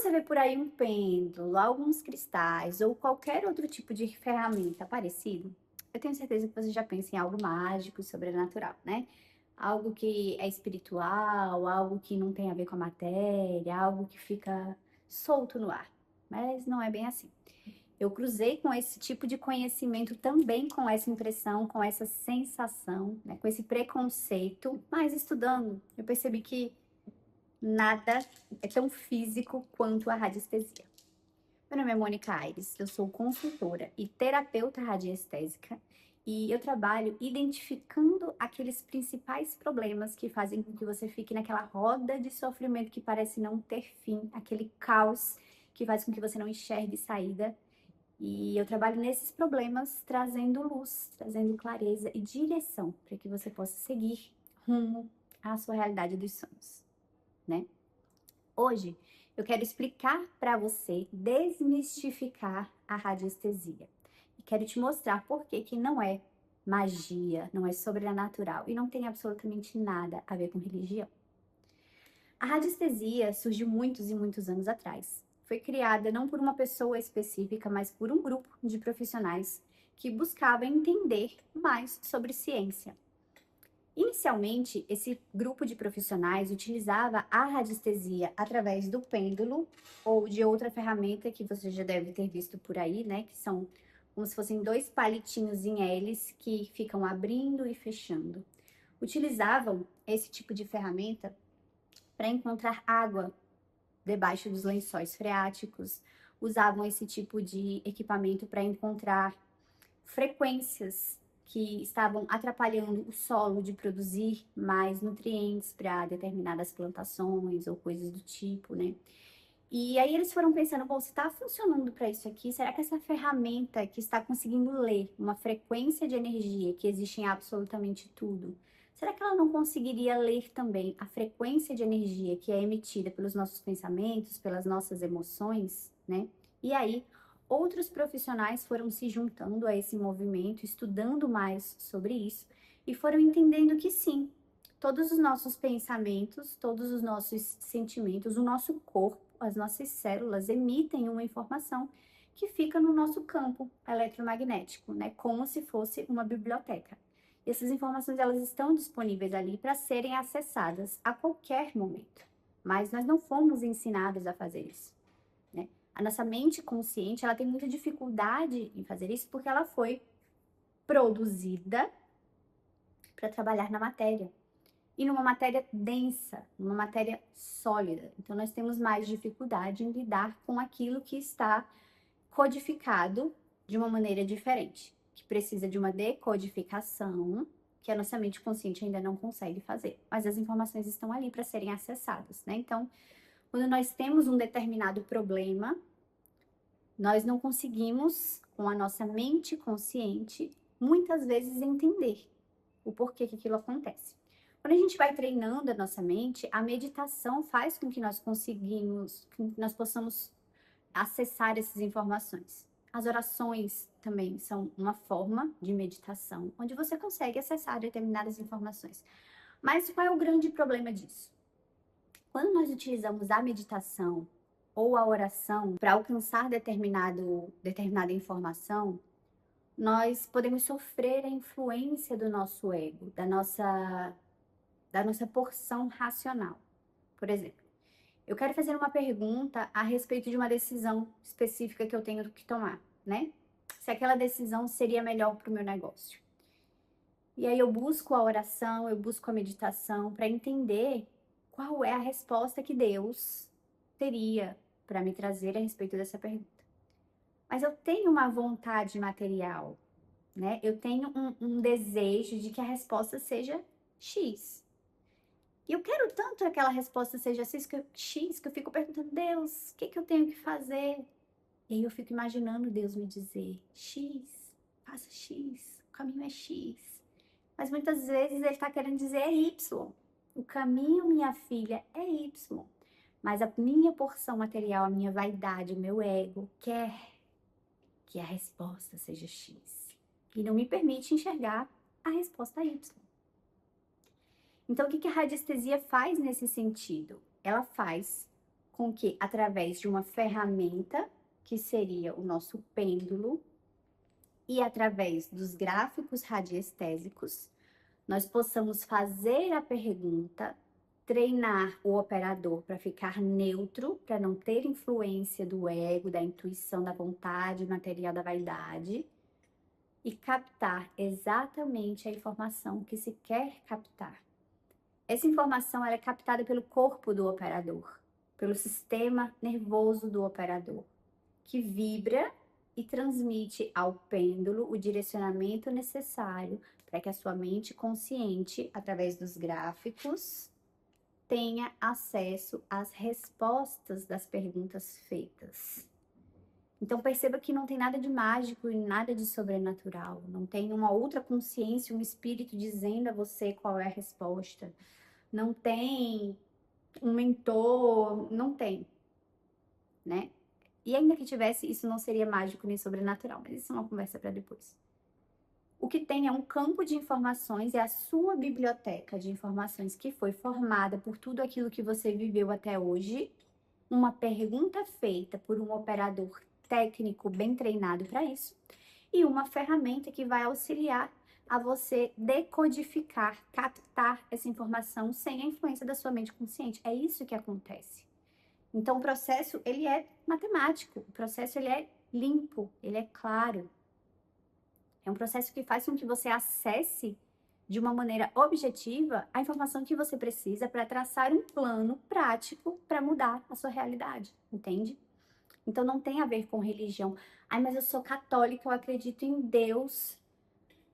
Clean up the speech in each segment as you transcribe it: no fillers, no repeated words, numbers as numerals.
você vê por aí um pêndulo, alguns cristais ou qualquer outro tipo de ferramenta parecido, eu tenho certeza que você já pensa em algo mágico e sobrenatural, né? Algo que é espiritual, algo que não tem a ver com a matéria, algo que fica solto no ar. Mas não é bem assim. Eu cruzei com esse tipo de conhecimento também, com essa impressão, com essa sensação, né? Com esse preconceito, mas estudando, eu percebi que nada é tão físico quanto a radiestesia. Meu nome é Mônica Aires, eu sou consultora e terapeuta radiestésica e eu trabalho identificando aqueles principais problemas que fazem com que você fique naquela roda de sofrimento que parece não ter fim, aquele caos que faz com que você não enxergue saída. E eu trabalho nesses problemas trazendo luz, trazendo clareza e direção para que você possa seguir rumo à sua realidade dos sonhos, né? Hoje eu quero explicar para você, desmistificar a radiestesia. E quero te mostrar por que que não é magia, não é sobrenatural e não tem absolutamente nada a ver com religião. A radiestesia surgiu muitos e muitos anos atrás. Foi criada não por uma pessoa específica, mas por um grupo de profissionais que buscava entender mais sobre ciência. Inicialmente, esse grupo de profissionais utilizava a radiestesia através do pêndulo ou de outra ferramenta que você já deve ter visto por aí, né? Que são como se fossem dois palitinhos em hélice que ficam abrindo e fechando. Utilizavam esse tipo de ferramenta para encontrar água debaixo dos lençóis freáticos, usavam esse tipo de equipamento para encontrar frequências que estavam atrapalhando o solo de produzir mais nutrientes para determinadas plantações ou coisas do tipo, né? E aí eles foram pensando, bom, se está funcionando para isso aqui, será que essa ferramenta que está conseguindo ler uma frequência de energia que existe em absolutamente tudo, será que ela não conseguiria ler também a frequência de energia que é emitida pelos nossos pensamentos, pelas nossas emoções, né? E aí outros profissionais foram se juntando a esse movimento, estudando mais sobre isso e foram entendendo que sim, todos os nossos pensamentos, todos os nossos sentimentos, o nosso corpo, as nossas células emitem uma informação que fica no nosso campo eletromagnético, né? Como se fosse uma biblioteca. Essas informações elas estão disponíveis ali para serem acessadas a qualquer momento. Mas nós não fomos ensinados a fazer isso, né? A nossa mente consciente, ela tem muita dificuldade em fazer isso porque ela foi produzida para trabalhar na matéria. E numa matéria densa, numa matéria sólida. Então, nós temos mais dificuldade em lidar com aquilo que está codificado de uma maneira diferente, que precisa de uma decodificação, que a nossa mente consciente ainda não consegue fazer. Mas as informações estão ali para serem acessadas, né? Então, quando nós temos um determinado problema, nós não conseguimos, com a nossa mente consciente, muitas vezes entender o porquê que aquilo acontece. Quando a gente vai treinando a nossa mente, a meditação faz com que nós conseguimos, que nós possamos acessar essas informações. As orações também são uma forma de meditação, onde você consegue acessar determinadas informações. Mas qual é o grande problema disso? Quando nós utilizamos a meditação ou a oração para alcançar determinada informação, nós podemos sofrer a influência do nosso ego, da nossa porção racional. Por exemplo, eu quero fazer uma pergunta a respeito de uma decisão específica que eu tenho que tomar, né? Se aquela decisão seria melhor para o meu negócio. E aí eu busco a oração, eu busco a meditação para entender qual é a resposta que Deus teria para me trazer a respeito dessa pergunta. Mas eu tenho uma vontade material, né? Eu tenho um desejo de que a resposta seja X. E eu quero tanto que aquela resposta seja X que eu fico perguntando, Deus, o que eu tenho que fazer? E aí eu fico imaginando Deus me dizer, X, faça X, o caminho é X. Mas muitas vezes ele está querendo dizer é Y. O caminho, minha filha, é Y. Mas a minha porção material, a minha vaidade, o meu ego quer que a resposta seja X. E não me permite enxergar a resposta Y. Então, o que a radiestesia faz nesse sentido? Ela faz com que, através de uma ferramenta, que seria o nosso pêndulo, e através dos gráficos radiestésicos, nós possamos fazer a pergunta, treinar o operador para ficar neutro, para não ter influência do ego, da intuição, da vontade material, da vaidade, e captar exatamente a informação que se quer captar. Essa informação ela é captada pelo corpo do operador, pelo sistema nervoso do operador, que vibra e transmite ao pêndulo o direcionamento necessário para que a sua mente consciente, através dos gráficos, tenha acesso às respostas das perguntas feitas. Então perceba que não tem nada de mágico e nada de sobrenatural, não tem uma outra consciência, um espírito dizendo a você qual é a resposta, não tem um mentor, não tem, né? E ainda que tivesse, isso não seria mágico nem sobrenatural, mas isso é uma conversa para depois. O que tem é um campo de informações, é a sua biblioteca de informações que foi formada por tudo aquilo que você viveu até hoje, uma pergunta feita por um operador técnico bem treinado para isso, e uma ferramenta que vai auxiliar a você decodificar, captar essa informação sem a influência da sua mente consciente. É isso que acontece. Então, o processo, ele é matemático, o processo, ele é limpo, ele é claro. É um processo que faz com que você acesse de uma maneira objetiva a informação que você precisa para traçar um plano prático para mudar a sua realidade, entende? Então, não tem a ver com religião. Ai, mas eu sou católica, eu acredito em Deus.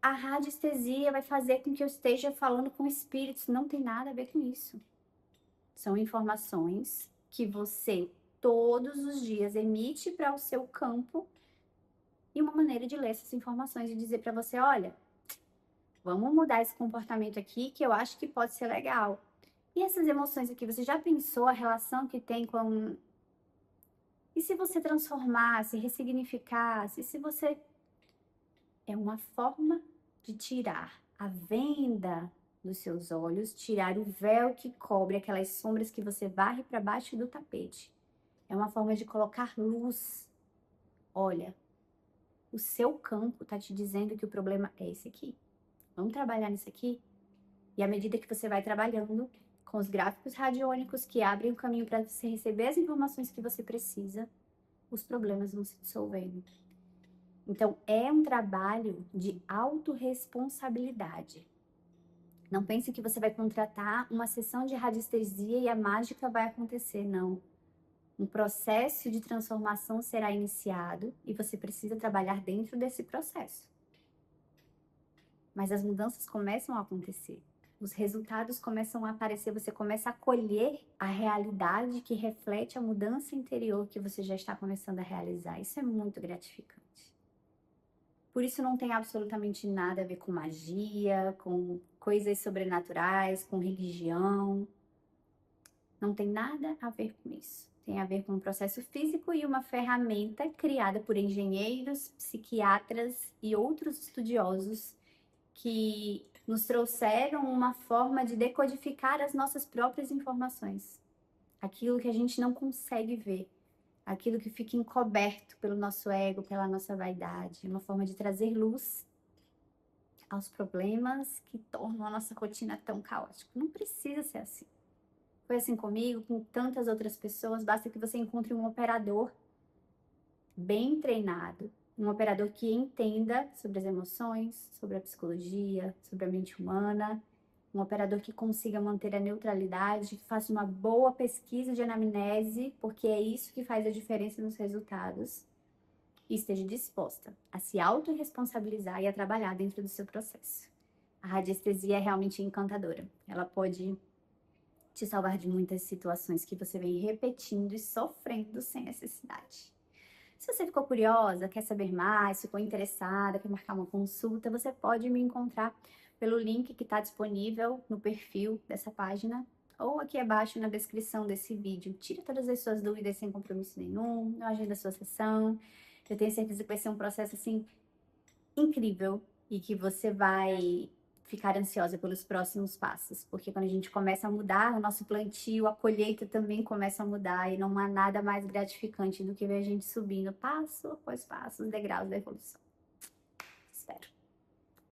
A radiestesia vai fazer com que eu esteja falando com espíritos. Não tem nada a ver com isso. São informações que você todos os dias emite para o seu campo e uma maneira de ler essas informações e dizer para você, olha, vamos mudar esse comportamento aqui que eu acho que pode ser legal. E essas emoções aqui, você já pensou a relação que tem com... E se você transformasse, ressignificasse, e se você... É uma forma de tirar a venda dos seus olhos, tirar o véu que cobre aquelas sombras que você varre para baixo do tapete. É uma forma de colocar luz. Olha, o seu campo está te dizendo que o problema é esse aqui. Vamos trabalhar nisso aqui? E à medida que você vai trabalhando com os gráficos radiônicos que abrem o caminho para você receber as informações que você precisa, os problemas vão se dissolvendo. Então, é um trabalho de autorresponsabilidade. Não pense que você vai contratar uma sessão de radiestesia e a mágica vai acontecer, não. Um processo de transformação será iniciado e você precisa trabalhar dentro desse processo. Mas as mudanças começam a acontecer. Os resultados começam a aparecer, você começa a colher a realidade que reflete a mudança interior que você já está começando a realizar. Isso é muito gratificante. Por isso não tem absolutamente nada a ver com magia, com coisas sobrenaturais, com religião. Não tem nada a ver com isso. Tem a ver com um processo físico e uma ferramenta criada por engenheiros, psiquiatras e outros estudiosos que nos trouxeram uma forma de decodificar as nossas próprias informações. Aquilo que a gente não consegue ver. Aquilo que fica encoberto pelo nosso ego, pela nossa vaidade. Uma forma de trazer luz aos problemas que tornam a nossa rotina tão caótica. Não precisa ser assim. Foi assim comigo, com tantas outras pessoas. Basta que você encontre um operador bem treinado, um operador que entenda sobre as emoções, sobre a psicologia, sobre a mente humana, um operador que consiga manter a neutralidade, que faça uma boa pesquisa de anamnese, porque é isso que faz a diferença nos resultados, e esteja disposta a se autorresponsabilizar e a trabalhar dentro do seu processo. A radiestesia é realmente encantadora. Ela pode te salvar de muitas situações que você vem repetindo e sofrendo sem necessidade. Se você ficou curiosa, quer saber mais, ficou interessada, quer marcar uma consulta, você pode me encontrar pelo link que está disponível no perfil dessa página ou aqui abaixo na descrição desse vídeo. Tira todas as suas dúvidas sem compromisso nenhum, não agenda a sua sessão. Eu tenho certeza que vai ser um processo, assim, incrível e que você vai ficar ansiosa pelos próximos passos, porque quando a gente começa a mudar o nosso plantio, a colheita também começa a mudar e não há nada mais gratificante do que ver a gente subindo passo após passo os degraus da evolução.